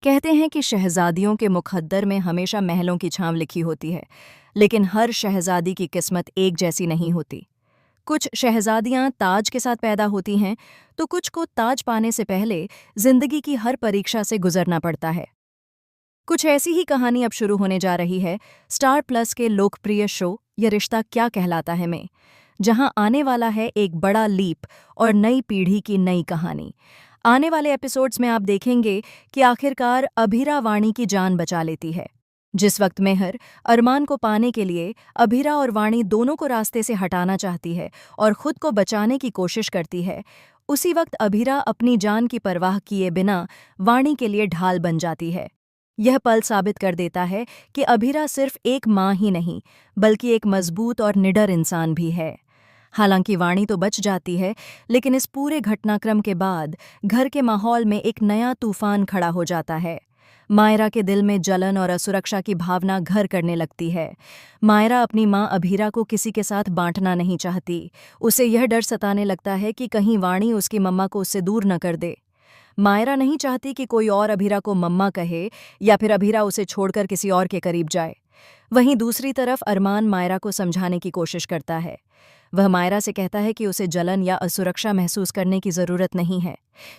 कहते हैं कि शहजादियों के मुकद्दर में हमेशा महलों की छांव लिखी होती है, लेकिन हर शहजादी की किस्मत एक जैसी नहीं होती। कुछ शहजादियां ताज के साथ पैदा होती हैं, तो कुछ को ताज पाने से पहले जिंदगी की हर परीक्षा से गुजरना पड़ता है। कुछ ऐसी ही कहानी अब शुरू होने जा रही है स्टार प्लस के लोकप्रिय शो ये रिश्ता क्या कहलाता है में, जहां आने वाला है एक बड़ा लीप और नई पीढ़ी की नई कहानी। आने वाले एपिसोड्स में आप देखेंगे कि आखिरकार अभीरा वाणी की जान बचा लेती है। जिस वक्त मेहर अरमान को पाने के लिए अभीरा और वाणी दोनों को रास्ते से हटाना चाहती है और खुद को बचाने की कोशिश करती है, उसी वक्त अभीरा अपनी जान की परवाह किए बिना वाणी के लिए ढाल बन जाती है। यह पल साबित कर देता है कि अभीरा सिर्फ एक माँ ही नहीं, बल्कि एक मजबूत और निडर इंसान भी है। हालांकि वाणी तो बच जाती है, लेकिन इस पूरे घटनाक्रम के बाद घर के माहौल में एक नया तूफान खड़ा हो जाता है। मायरा के दिल में जलन और असुरक्षा की भावना घर करने लगती है। मायरा अपनी माँ अभीरा को किसी के साथ बांटना नहीं चाहती। उसे यह डर सताने लगता है कि कहीं वाणी उसकी मम्मा को उससे दूर न कर दे। मायरा नहीं चाहती कि कोई और अभीरा को मम्मा कहे या फिर अभीरा उसे छोड़कर किसी और के करीब जाए। वहीं दूसरी तरफ अरमान मायरा को समझाने की कोशिश करता है। वह मायरा से कहता है कि उसे जलन या असुरक्षा महसूस करने की जरूरत नहीं है,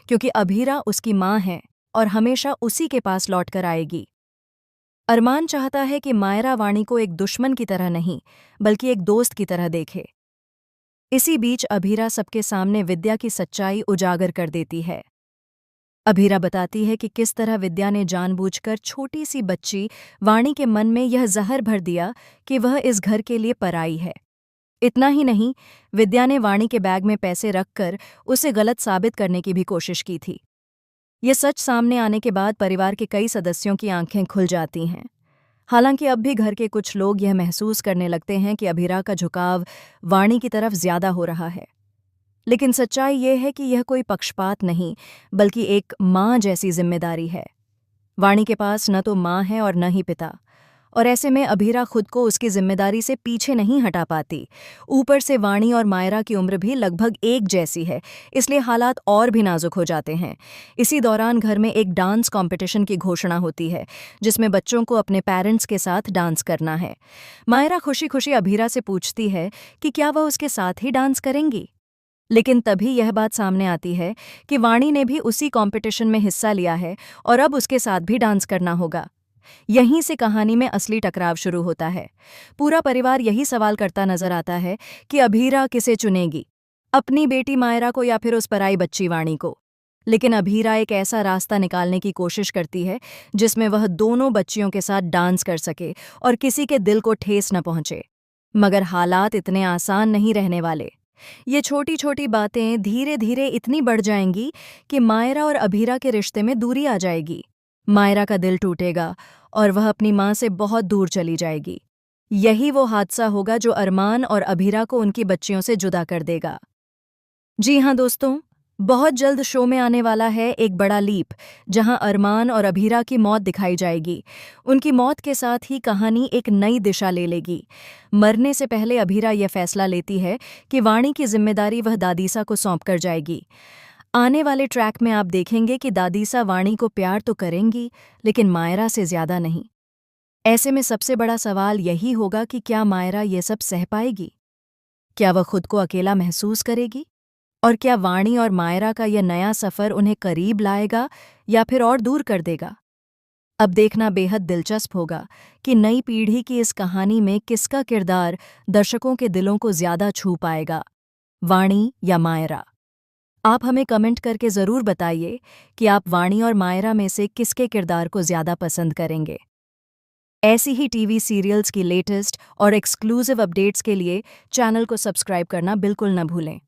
क्योंकि अभीरा उसकी माँ है और हमेशा उसी के पास लौटकर आएगी। अरमान चाहता है कि मायरा वाणी को एक दुश्मन की तरह नहीं, बल्कि एक दोस्त की तरह देखे। इसी बीच अभीरा सबके सामने विद्या की सच्चाई उजागर कर देती है। अभीरा बताती है कि किस तरह विद्या ने जानबूझकर छोटी सी बच्ची वाणी के मन में यह जहर भर दिया कि वह इस घर के लिए पराई है। इतना ही नहीं, विद्या ने वाणी के बैग में पैसे रखकर उसे गलत साबित करने की भी कोशिश की थी। ये सच सामने आने के बाद परिवार के कई सदस्यों की आंखें खुल जाती हैं। हालांकि अब भी घर के कुछ लोग यह महसूस करने लगते हैं कि अभीरा का झुकाव वाणी की तरफ ज्यादा हो रहा है। लेकिन सच्चाई ये है कि यह कोई पक्षपात नहीं, बल्कि एक माँ जैसी जिम्मेदारी है। वाणी के पास न तो माँ है और न ही पिता, और ऐसे में अभीरा खुद को उसकी जिम्मेदारी से पीछे नहीं हटा पाती। ऊपर से वाणी और मायरा की उम्र भी लगभग एक जैसी है, इसलिए हालात और भी नाजुक हो जाते हैं। इसी दौरान घर में एक डांस कंपटीशन की घोषणा होती है, जिसमें बच्चों को अपने पेरेंट्स के साथ डांस करना है। मायरा खुशी खुशी अभीरा से पूछती है कि क्या वह उसके साथ ही डांस करेंगी। लेकिन तभी यह बात सामने आती है कि वाणी ने भी उसी कंपटीशन में हिस्सा लिया है और अब उसके साथ भी डांस करना होगा। यहीं से कहानी में असली टकराव शुरू होता है। पूरा परिवार यही सवाल करता नजर आता है कि अभीरा किसे चुनेगी, अपनी बेटी मायरा को या फिर उस पराई बच्ची वाणी को। लेकिन अभीरा एक ऐसा रास्ता निकालने की कोशिश करती है जिसमें वह दोनों बच्चियों के साथ डांस कर सके और किसी के दिल को ठेस न पहुंचे। मगर हालात इतने आसान नहीं रहने वाले। ये छोटी छोटी बातें धीरे धीरे इतनी बढ़ जाएंगी कि मायरा और अभीरा के रिश्ते में दूरी आ जाएगी। मायरा का दिल टूटेगा और वह अपनी माँ से बहुत दूर चली जाएगी। यही वो हादसा होगा जो अरमान और अभीरा को उनकी बच्चियों से जुदा कर देगा। जी हाँ दोस्तों, बहुत जल्द शो में आने वाला है एक बड़ा लीप, जहां अरमान और अभीरा की मौत दिखाई जाएगी। उनकी मौत के साथ ही कहानी एक नई दिशा ले लेगी। मरने से पहले अभीरा यह फैसला लेती है कि वाणी की जिम्मेदारी वह दादीसा को सौंप कर जाएगी। आने वाले ट्रैक में आप देखेंगे कि दादीसा वाणी को प्यार तो करेंगी, लेकिन मायरा से ज्यादा नहीं। ऐसे में सबसे बड़ा सवाल यही होगा कि क्या मायरा ये सब सह पाएगी? क्या वह खुद को अकेला महसूस करेगी? और क्या वाणी और मायरा का यह नया सफर उन्हें करीब लाएगा या फिर और दूर कर देगा? अब देखना बेहद दिलचस्प होगा कि नई पीढ़ी की इस कहानी में किसका किरदार दर्शकों के दिलों को ज्यादा छू पाएगा, वाणी या मायरा। आप हमें कमेंट करके ज़रूर बताइए कि आप वाणी और मायरा में से किसके किरदार को ज़्यादा पसंद करेंगे। ऐसी ही टीवी सीरियल्स की लेटेस्ट और एक्सक्लूसिव अपडेट्स के लिए चैनल को सब्सक्राइब करना बिल्कुल न भूलें।